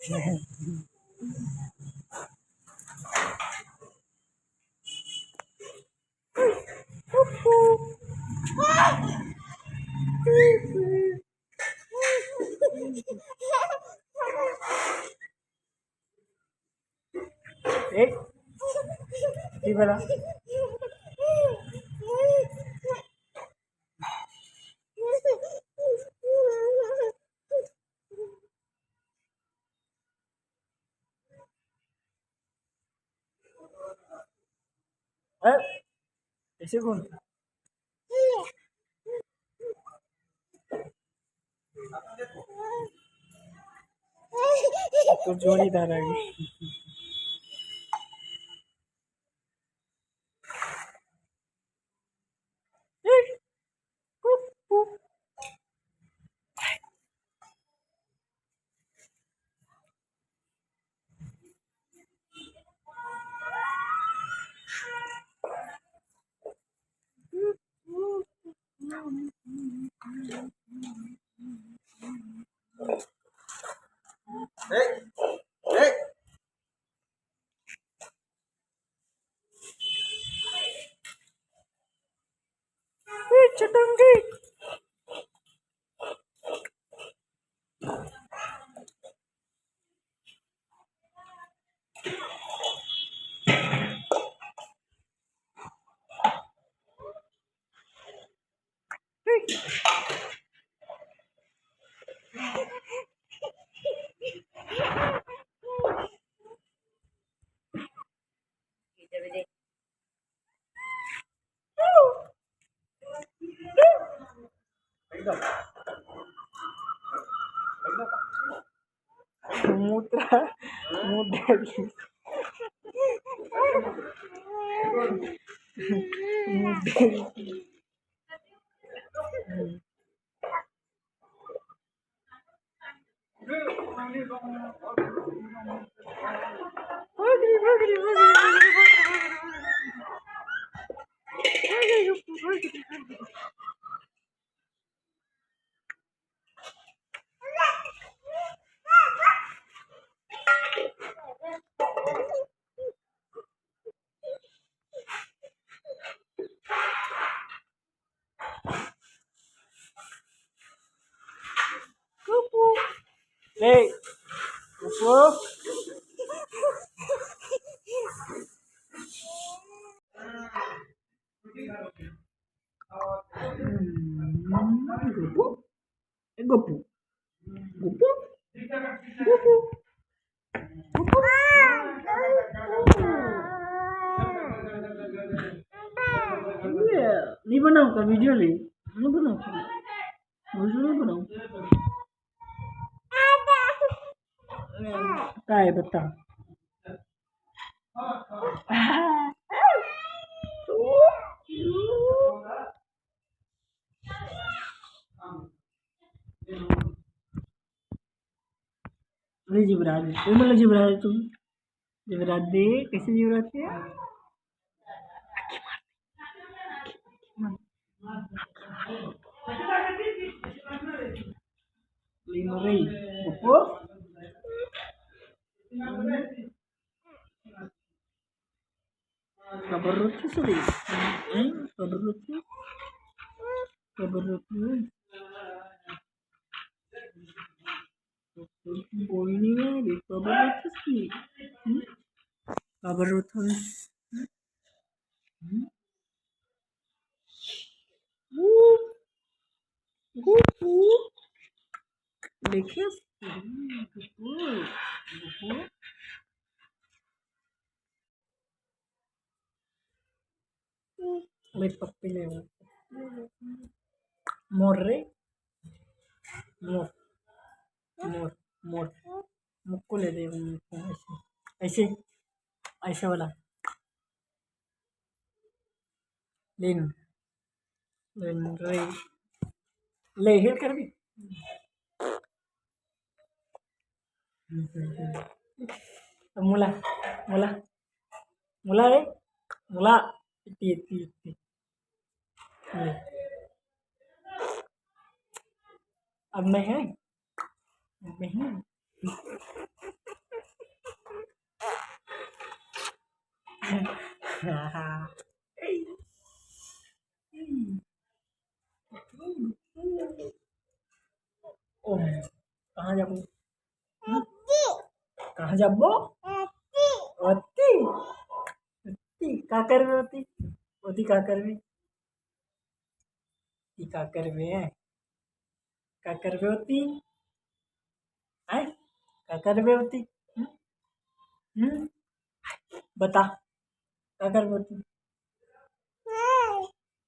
Eh, di ba? Eh, ऐसे कौन तो जोड़ीदार आ गई। चटंगी मूत्रा मुद्दे मुद्दे भागरी भागरी Hey, Upo. Gupu, gupu, gupu, gupu, gupu. नहीं बनाऊ का वीडियो ले नहीं बनाऊ वीडियो नहीं बनाऊ क्या है बता अरे जिब्राज मतलब जिब्राज तुम जिब्राज दे कैसे जिब्राज थे lima rei upo kabar lucu sih kabar lucu बोलनी है kabar lucu sih kabar lucu gupu देखिए मेरे पप्पी ने मोर्रे मोर मोर मोर मुक्को ले दे ऐसे ऐसे ऐसे वाला लेन लेन रे ले हिल कर भी मुला मुला मुला रे मुला इतनी इतनी इतनी अब मैं है अब मैं हूँ ओह कहाँ जाबो कहाँ जाबो ओती ओती का करबे ओती ओती का करबे ई का करबे का करबे ओती आय का करबे ओती हम्म बता का करबे ओती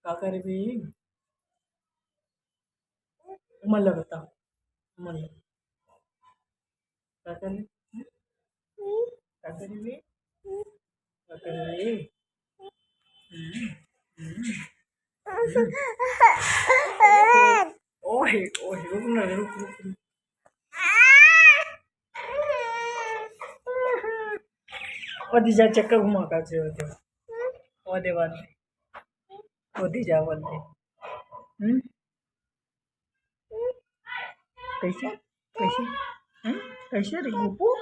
का करबे मला बता मला का करबे का करबे का करबे हम्म, हम्म, ओहे ओहे रुक ना रुक वधी जा चक्कर घुमा का छे वधे वादे वधी जा वधे कैसे कैसे कैसे रे गोपू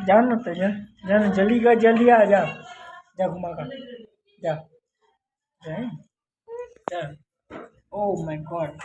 जा ना तो जा जा ना जल्दी आ जा जा घुमा का जा जा जा ओह माय गॉड